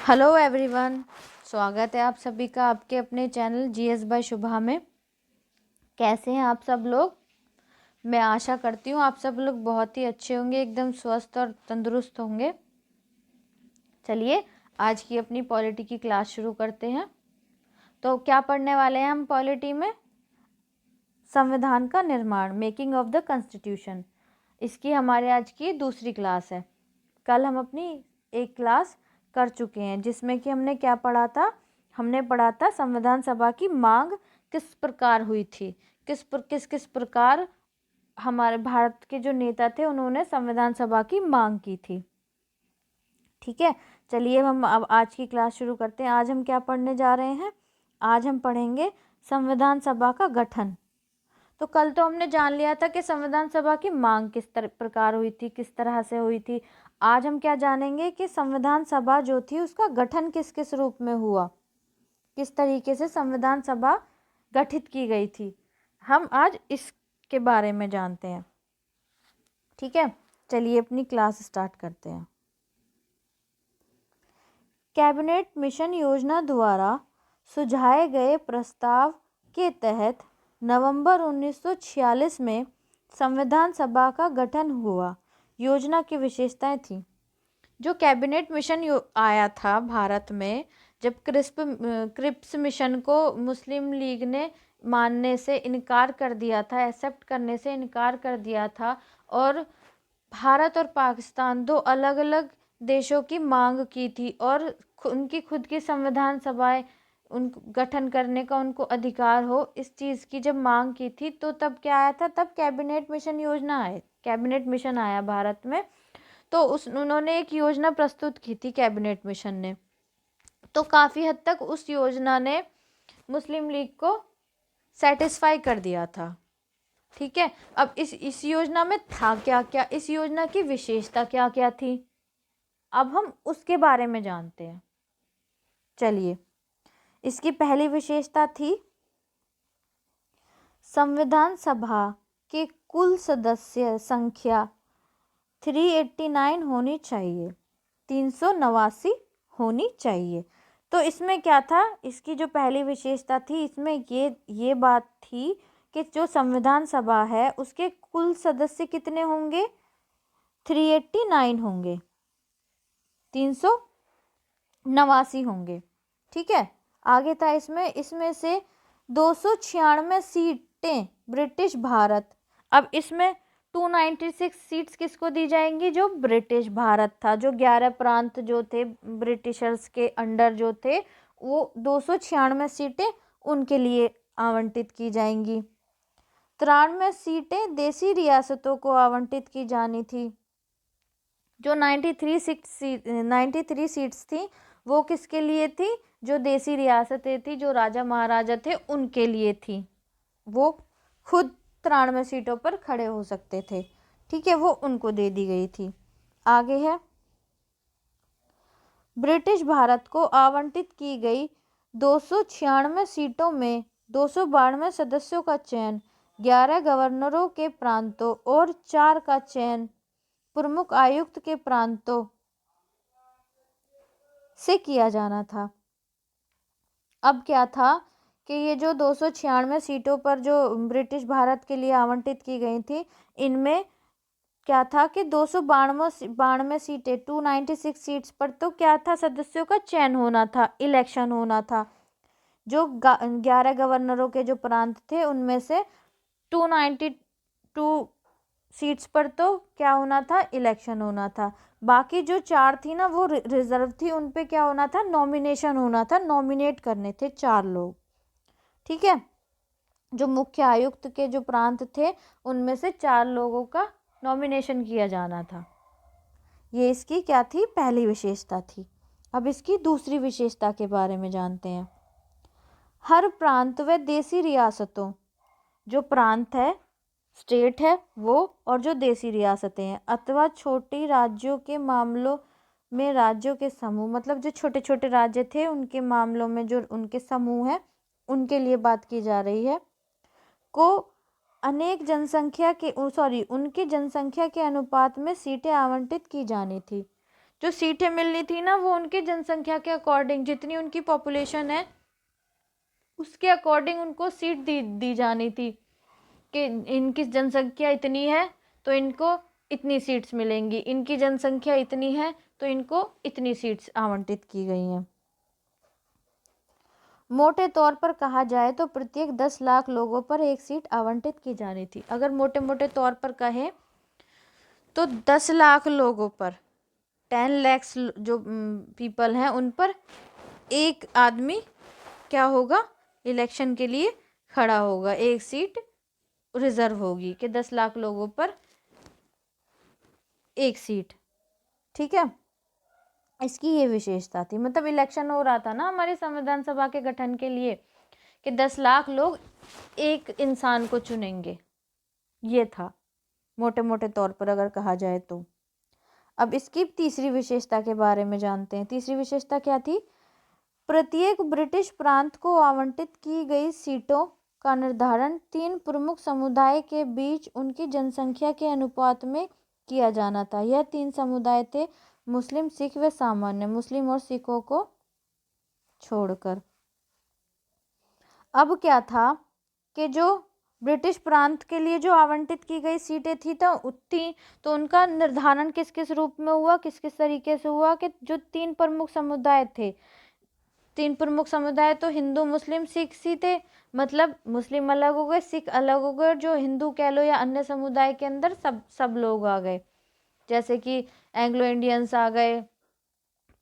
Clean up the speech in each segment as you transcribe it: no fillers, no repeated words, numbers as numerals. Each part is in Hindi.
Hello everyone. स्वागत है आप सभी का आपके अपने चैनल जीएस बाय शुभा में। कैसे हैं आप सब लोग? मैं आशा करती हूँ आप सब लोग बहुत ही अच्छे होंगे, एकदम स्वस्थ और तंदुरुस्त होंगे। चलिए आज की अपनी पॉलिटी की क्लास शुरू करते हैं। तो क्या पढ़ने वाले हैं हम पॉलिटी में? संविधान का निर्माण, मेकिंग ऑफ द कॉन्स्टिट्यूशन। इसकी हमारे आज की दूसरी क्लास है। कल हम अपनी एक क्लास कर चुके हैं जिसमें कि हमने क्या पढ़ा था? हमने पढ़ा था संविधान सभा की मांग किस प्रकार हुई थी, किस प्रकार हमारे भारत के जो नेता थे उन्होंने संविधान सभा की मांग की थी। ठीक है, चलिए हम अब आज की क्लास शुरू करते हैं। आज हम क्या पढ़ने जा रहे हैं? आज हम पढ़ेंगे संविधान सभा का गठन। तो कल तो हमने जान लिया था कि संविधान सभा की मांग किस प्रकार हुई थी, किस तरह से हुई थी। आज हम क्या जानेंगे कि संविधान सभा जो थी उसका गठन किस किस रूप में हुआ, किस तरीके से संविधान सभा गठित की गई थी। हम आज इसके बारे में जानते हैं। ठीक है, चलिए अपनी क्लास स्टार्ट करते हैं। कैबिनेट मिशन योजना द्वारा सुझाए गए प्रस्ताव के तहत नवंबर 1946 में संविधान सभा का गठन हुआ। योजना की विशेषताएं थी। जो कैबिनेट मिशन आया था भारत में, जब क्रिप्स मिशन को मुस्लिम लीग ने मानने से इनकार कर दिया था, एक्सेप्ट करने से इनकार कर दिया था, और भारत और पाकिस्तान दो अलग अलग देशों की मांग की थी और उनकी खुद की संविधान सभाएं उन गठन करने का उनको अधिकार हो, इस चीज़ की जब मांग की थी तो तब क्या आया था? तब कैबिनेट मिशन योजना आए, कैबिनेट मिशन आया भारत में। तो उन्होंने एक योजना प्रस्तुत की थी कैबिनेट मिशन ने। तो काफ़ी हद तक उस योजना ने मुस्लिम लीग को सेटिस्फाई कर दिया था। ठीक है, अब इस योजना में था क्या क्या, इस योजना की विशेषता क्या क्या थी, अब हम उसके बारे में जानते हैं। चलिए, इसकी पहली विशेषता थी संविधान सभा के कुल सदस्य संख्या 389 होनी चाहिए, 389 होनी चाहिए। तो इसमें क्या था? इसकी जो पहली विशेषता थी इसमें ये बात थी कि जो संविधान सभा है उसके कुल सदस्य कितने होंगे? 389 होंगे, 389 होंगे। ठीक है, आगे था इसमें से 296 सीटें ब्रिटिश भारत। अब इसमें 296 सीट्स किसको दी जाएंगी? जो ब्रिटिश भारत था, जो 11 प्रांत जो थे ब्रिटिशर्स के अंडर जो थे, वो 296 सीटें उनके लिए आवंटित की जाएंगी। 93 सीटें देसी रियासतों को आवंटित की जानी थी। जो 93 सीट्स थी वो किसके लिए थी? जो देसी रियासतें थी, जो राजा महाराजा थे उनके लिए थी। वो खुद 93 सीटों पर खड़े हो सकते थे। ठीक है, वो उनको दे दी गई थी। आगे है, ब्रिटिश भारत को आवंटित की गई 296 सीटों में 292 सदस्यों का चयन 11 गवर्नरों के प्रांतों और 4 का चयन प्रमुख आयुक्त के प्रांतों से किया जाना था। अब क्या था कि ये जो 296 सीटों पर जो ब्रिटिश भारत के लिए आवंटित की गई थी, इनमें क्या था कि 292 सीटें, 296 सीट्स पर तो क्या था? सदस्यों का चयन होना था, इलेक्शन होना था। जो 11 गवर्नरों के जो प्रांत थे उनमें से 292 सीट्स पर तो क्या होना था? इलेक्शन होना था। बाकी जो 4 थी ना वो रिजर्व थी, उन पे क्या होना था? नॉमिनेशन होना था, नॉमिनेट करने थे 4 लोग। ठीक है, जो मुख्य आयुक्त के जो प्रांत थे उनमें से 4 लोगों का नॉमिनेशन किया जाना था। ये इसकी क्या थी? पहली विशेषता थी। अब इसकी दूसरी विशेषता के बारे में जानते हैं। हर प्रांत व देसी रियासतों, जो प्रांत है, स्टेट है वो, और जो देसी रियासतें हैं अथवा छोटी राज्यों के मामलों में राज्यों के समूह, मतलब जो छोटे छोटे राज्य थे उनके मामलों में जो उनके समूह है उनके लिए बात की जा रही है, को उनकी जनसंख्या के अनुपात में सीटें आवंटित की जानी थी। जो सीटें मिलनी थी ना वो उनकी जनसंख्या के अकॉर्डिंग, जितनी उनकी पॉपुलेशन है उसके अकॉर्डिंग उनको सीट दी जानी थी कि इनकी जनसंख्या इतनी है तो इनको इतनी सीट्स मिलेंगी, इनकी जनसंख्या इतनी है तो इनको इतनी सीट्स आवंटित की गई हैं। मोटे तौर पर कहा जाए तो प्रत्येक 10 लाख लोगों पर एक सीट आवंटित की जानी थी। अगर मोटे मोटे तौर पर कहें तो 10 लाख लोगों पर 10 लैक्स जो पीपल हैं उन पर एक आदमी क्या होगा, इलेक्शन के लिए खड़ा होगा, एक सीट रिजर्व होगी कि 10 लाख लोगों पर एक सीट। ठीक है, इसकी ये विशेषता थी। मतलब इलेक्शन हो रहा था ना हमारे संविधान सभा के गठन के लिए कि 10 लाख लोग एक इंसान को चुनेंगे, ये था मोटे मोटे तौर पर अगर कहा जाए तो। अब इसकी तीसरी विशेषता के बारे में जानते हैं। तीसरी विशेषता क्या थी? प्रत्येक ब्रिटिश प्रांत को आवंटित की गई सीटों का निर्धारण 3 प्रमुख समुदाय के बीच उनकी जनसंख्या के अनुपात में किया जाना था। यह 3 समुदाय थे मुस्लिम, सिख व सामान्य, मुस्लिम और सिखों को छोड़कर। अब क्या था कि जो ब्रिटिश प्रांत के लिए जो आवंटित की गई सीटें थी तो उनका निर्धारण किस किस रूप में हुआ, किस किस तरीके से हुआ कि जो 3 प्रमुख समुदाय थे, 3 प्रमुख समुदाय तो हिंदू, मुस्लिम, सिख सी थे। मतलब मुस्लिम अलग हो गए, सिख अलग हो गए, जो हिंदू कह लो या अन्य समुदाय के अंदर सब लोग आ गए, जैसे कि एंग्लो इंडियंस आ गए,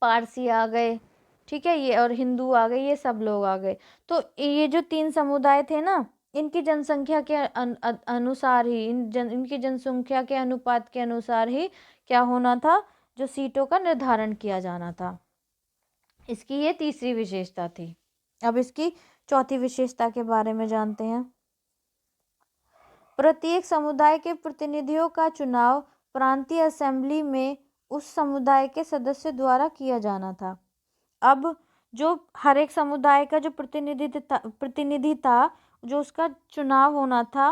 पारसी आ गए, ठीक है, ये और हिंदू आ गए, ये सब लोग आ गए। तो ये जो 3 समुदाय थे ना, इनकी जनसंख्या के अनुसार ही इनकी जनसंख्या के अनुपात के अनुसार ही क्या होना था, जो सीटों का निर्धारण किया जाना था। इसकी ये तीसरी विशेषता थी। अब इसकी चौथी विशेषता के बारे में जानते हैं। प्रत्येक समुदाय के प्रतिनिधियों का चुनाव प्रांतीय असेंबली में उस समुदाय के सदस्य द्वारा किया जाना था। अब जो हर एक समुदाय का जो प्रतिनिधि था, जो उसका चुनाव होना था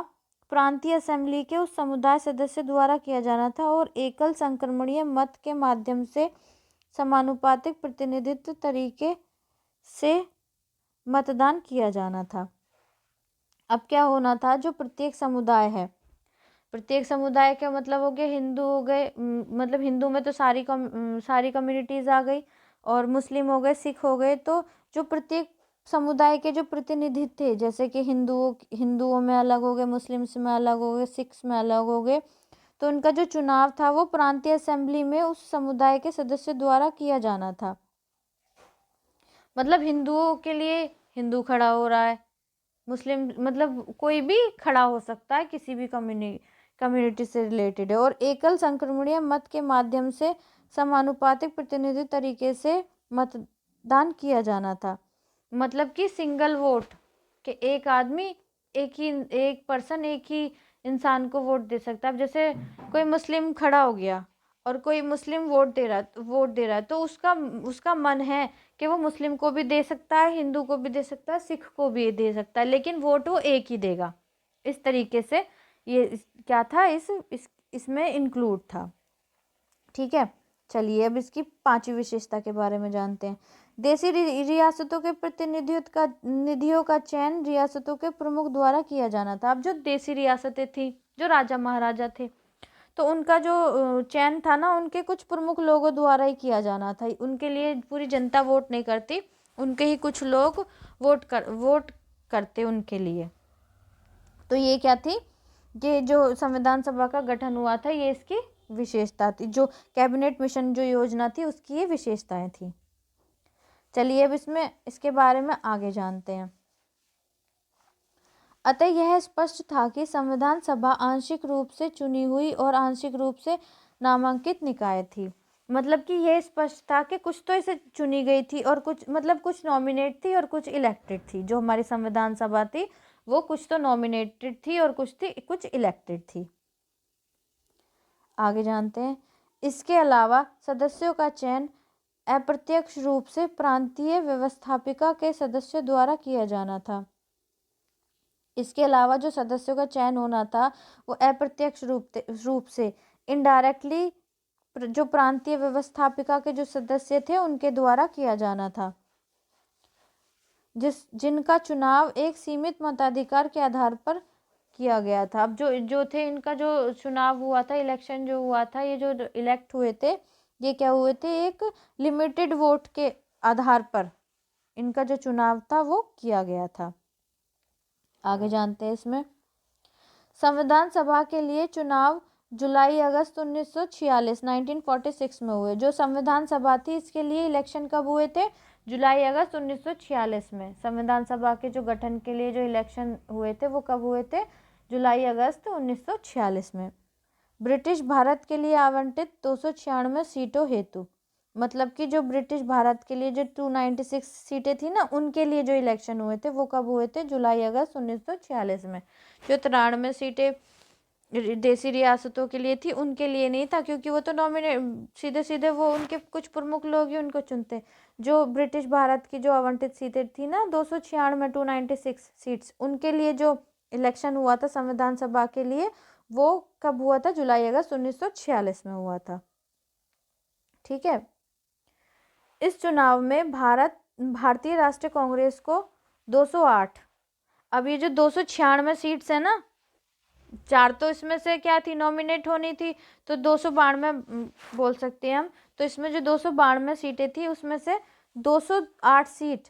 प्रांतीय असेंबली के उस समुदाय सदस्य द्वारा किया जाना था और एकल संक्रमणीय मत के माध्यम से समानुपातिक प्रतिनिधित्व तरीके से मतदान किया जाना था। अब क्या होना था, जो प्रत्येक समुदाय है, प्रत्येक समुदाय का मतलब हो गया हिंदू हो गए, मतलब हिंदू में तो सारी कम्युनिटीज़ आ गई, और मुस्लिम हो गए, सिख हो गए। तो जो प्रत्येक समुदाय के जो प्रतिनिधि थे, जैसे कि हिंदुओं में अलग हो गए, मुस्लिम्स में अलग हो गए, सिख्स में अलग हो गए, तो उनका जो चुनाव था वो प्रांतीय असेंबली में उस समुदाय के सदस्य द्वारा किया जाना था। मतलब हिंदुओं के लिए हिंदू खड़ा हो रहा है, मुस्लिम मतलब कोई भी खड़ा हो सकता है, किसी भी कम्युनिटी से रिलेटेड है, और एकल संक्रमणीय मत के माध्यम से समानुपातिक प्रतिनिधि तरीके से मतदान किया जाना था। मतलब कि सिंगल वोट, कि एक आदमी एक पर्सन एक ही इंसान को वोट दे सकता है। अब जैसे कोई मुस्लिम खड़ा हो गया और कोई मुस्लिम वोट दे रहा है तो उसका मन है कि वो मुस्लिम को भी दे सकता है, हिंदू को भी दे सकता है, सिख को भी दे सकता है, लेकिन वोट वो एक ही देगा। इस तरीके से ये क्या था, इसमें इंक्लूड था। ठीक है, चलिए अब इसकी 5वीं विशेषता के बारे में जानते हैं। देशी रियासतों के निधियों का चयन रियासतों के प्रमुख द्वारा किया जाना था। अब जो देशी रियासतें थी, जो राजा महाराजा थे, तो उनका जो चयन था ना, उनके कुछ प्रमुख लोगों द्वारा ही किया जाना था। उनके लिए पूरी जनता वोट नहीं करती, उनके ही कुछ लोग वोट करते उनके लिए। तो ये क्या थी, ये जो संविधान सभा का गठन हुआ था, ये इसकी विशेषता थी। जो कैबिनेट मिशन जो योजना थी, उसकी ये विशेषताएं थी। चलिए अब इसके बारे में आगे जानते हैं। अतः यह स्पष्ट था कि संविधान सभा आंशिक रूप से चुनी हुई और आंशिक रूप से नामांकित निकाय थी। मतलब कि यह स्पष्ट था कि कुछ तो इसे चुनी गई थी और कुछ नॉमिनेट थी और कुछ इलेक्टेड थी। जो हमारी संविधान सभा थी वो कुछ तो नॉमिनेटेड थी और कुछ इलेक्टेड थी। आगे जानते हैं। इसके अलावा सदस्यों का चयन अप्रत्यक्ष रूप से प्रांतीय व्यवस्थापिका के सदस्यों द्वारा किया जाना था। इसके अलावा जो सदस्यों का चयन होना था वो अप्रत्यक्ष रूप से इनडायरेक्टली जो प्रांतीय व्यवस्थापिका के जो सदस्य थे उनके द्वारा किया जाना था, जिनका चुनाव एक सीमित मताधिकार के आधार पर किया गया था। अब जो थे इनका जो चुनाव हुआ था, इलेक्शन जो हुआ था, ये जो इलेक्ट हुए थे, ये क्या हुए थे, एक लिमिटेड वोट के आधार पर इनका जो चुनाव था वो किया गया था। आगे जानते हैं इसमें। संविधान सभा के लिए चुनाव जुलाई अगस्त 1946 1946 में हुए। जो संविधान सभा थी इसके लिए इलेक्शन कब हुए थे, जुलाई अगस्त 1946 में। संविधान सभा के जो गठन के लिए जो इलेक्शन हुए थे वो कब हुए थे, जुलाई अगस्त 1946 में। ब्रिटिश भारत के लिए आवंटित 296 सीटों हेतु, मतलब कि जो ब्रिटिश भारत के लिए जो 296 सीटें थी ना, उनके लिए जो इलेक्शन हुए थे वो कब हुए थे, जुलाई अगस्त 1946 में। जो 93 सीटें देसी रियासतों के लिए थी उनके लिए नहीं था, क्योंकि वो तो नॉमिनेट सीधे सीधे वो उनके कुछ प्रमुख लोग ही उनको चुनते। जो ब्रिटिश भारत की जो आवंटित सीटें थी ना, 296 296 सीट्स, उनके लिए जो इलेक्शन हुआ था संविधान सभा के लिए, वो कब हुआ था, जुलाई अगस्त 1946 में हुआ था। ठीक है। इस चुनाव में भारतीय राष्ट्रीय कांग्रेस को 208, अब ये जो 296 सीट्स है ना, 4 तो इसमें से क्या थी, नॉमिनेट होनी थी, तो 292 बोल सकते हैं हम। तो इसमें जो 292 सीटें थी उसमें से 208 सीट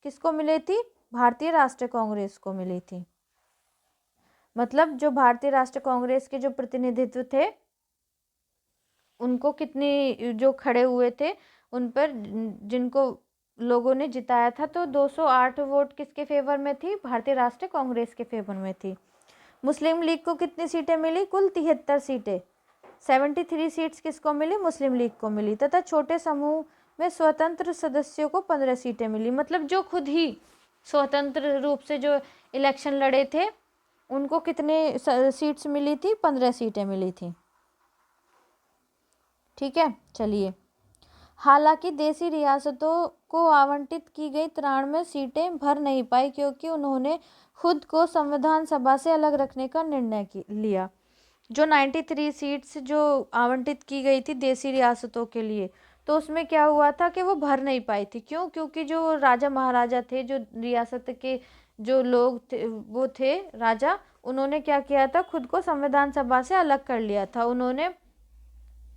किसको मिली थी, भारतीय राष्ट्रीय कांग्रेस को मिली थी। मतलब जो भारतीय राष्ट्रीय कांग्रेस के जो प्रतिनिधित्व थे उनको कितनी जो खड़े हुए थे उन पर जिनको लोगों ने जिताया था, तो 208 वोट किसके फेवर में थी, भारतीय राष्ट्रीय कांग्रेस के फेवर में थी। मुस्लिम लीग को कितनी सीटें मिली, कुल 73 सीटें, 73 सीट्स किसको मिली, मुस्लिम लीग को मिली। तथा छोटे समूह में स्वतंत्र सदस्यों को 15 सीटें मिली। मतलब जो खुद ही स्वतंत्र रूप से जो इलेक्शन लड़े थे उनको कितने सीट्स मिली थी, 15 सीटें मिली थी। ठीक है, चलिए। हालांकि देसी रियासतों को आवंटित की गई 93 सीटें भर नहीं पाई, क्योंकि उन्होंने खुद को संविधान सभा से अलग रखने का निर्णय लिया। जो 93 सीट्स जो आवंटित की गई थी देसी रियासतों के लिए, तो उसमें क्या हुआ था कि वो भर नहीं पाई थी। क्यों, क्योंकि जो राजा महाराजा थे, जो रियासत के जो लोग थे, वो थे राजा, उन्होंने क्या किया था, खुद को संविधान सभा से अलग कर लिया था। उन्होंने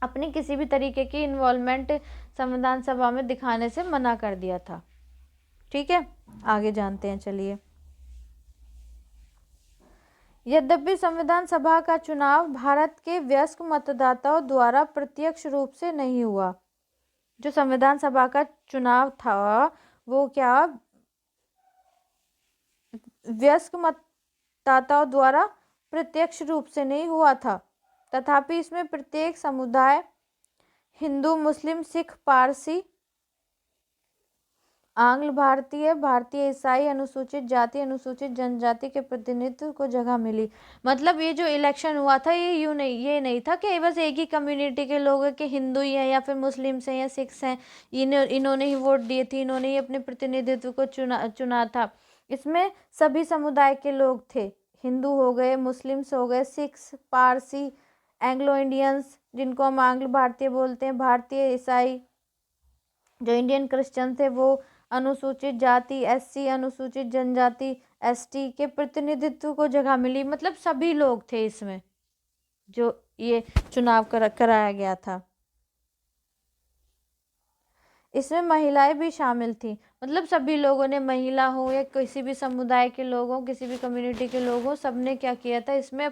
अपनी किसी भी तरीके की इन्वॉल्वमेंट संविधान सभा में दिखाने से मना कर दिया था। ठीक है, आगे जानते हैं, चलिए। यद्यपि संविधान सभा का चुनाव भारत के वयस्क मतदाताओं द्वारा प्रत्यक्ष रूप से नहीं हुआ। जो संविधान सभा का चुनाव था वो क्या वयस्क मतदाताओं द्वारा प्रत्यक्ष रूप से नहीं हुआ था, तथापि इसमें प्रत्येक समुदाय, हिंदू, मुस्लिम, सिख, पारसी, आंग्ल भारतीय, भारतीय ईसाई, अनुसूचित जाति, अनुसूचित जनजाति के प्रतिनिधित्व को जगह मिली। मतलब ये जो इलेक्शन हुआ था ये नहीं था कि बस एक ही कम्युनिटी के लोग हैं, कि हिंदू ही हैं या फिर मुस्लिम्स हैं या सिख्स हैं, इन्होंने ही वोट दिए थे, इन्होंने ही अपने प्रतिनिधित्व को चुना था। इसमें सभी समुदाय के लोग थे, हिंदू हो गए, मुस्लिम्स हो गए, सिख्स, पारसी, एंग्लो इंडियंस जिनको हम आंग्ल भारतीय बोलते हैं, भारतीय ईसाई, जो इंडियन क्रिश्चियन थे वो, अनुसूचित जाति एससी, अनुसूचित जनजाति एसटी के प्रतिनिधित्व को जगह मिली। मतलब सभी लोग थे इसमें जो ये चुनाव कराया गया था। इसमें महिलाएं भी शामिल थी। मतलब सभी लोगों ने, महिला हो या किसी भी समुदाय के लोग हो, किसी भी कम्युनिटी के लोग हो, सबने क्या किया था, इसमें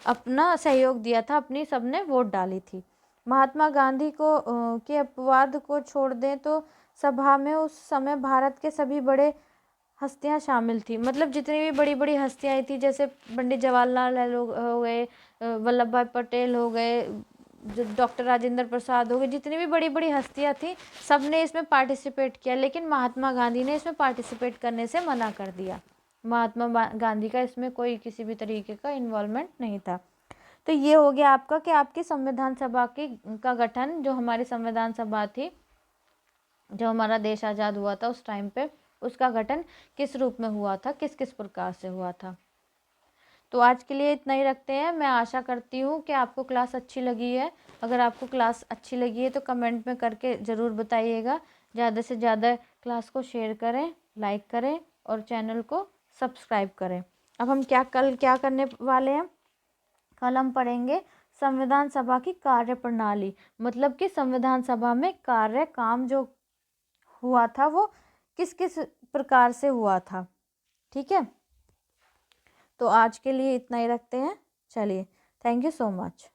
अपना सहयोग दिया था, अपनी सबने वोट डाली थी। महात्मा गांधी को के अपवाद को छोड़ दें तो सभा में उस समय भारत के सभी बड़े हस्तियां शामिल थी। मतलब जितनी भी बड़ी बड़ी हस्तियां थी, जैसे पंडित जवाहरलाल नेहरू हो गए, वल्लभ भाई पटेल हो गए, डॉक्टर राजेंद्र प्रसाद हो गए, जितनी भी बड़ी बड़ी हस्तियां थी सब ने इसमें पार्टिसिपेट किया, लेकिन महात्मा गांधी ने इसमें पार्टिसिपेट करने से मना कर दिया। महात्मा गांधी का इसमें कोई किसी भी तरीके का इन्वॉल्वमेंट नहीं था। तो ये हो गया आपका कि आपकी संविधान सभा का गठन, जो हमारी संविधान सभा थी, जो हमारा देश आज़ाद हुआ था उस टाइम पे, उसका गठन किस रूप में हुआ था, किस किस प्रकार से हुआ था। तो आज के लिए इतना ही रखते हैं। मैं आशा करती हूँ कि आपको क्लास अच्छी लगी है। अगर आपको क्लास अच्छी लगी है तो कमेंट में करके ज़रूर बताइएगा। ज़्यादा से ज़्यादा क्लास को शेयर करें, लाइक करें और चैनल को सब्सक्राइब करें। अब हम कल क्या करने वाले हैं? कल हम पढ़ेंगे संविधान सभा की कार्य प्रणाली, मतलब कि संविधान सभा में काम जो हुआ था वो किस किस प्रकार से हुआ था। ठीक है, तो आज के लिए इतना ही रखते हैं। चलिए, थैंक यू सो मच।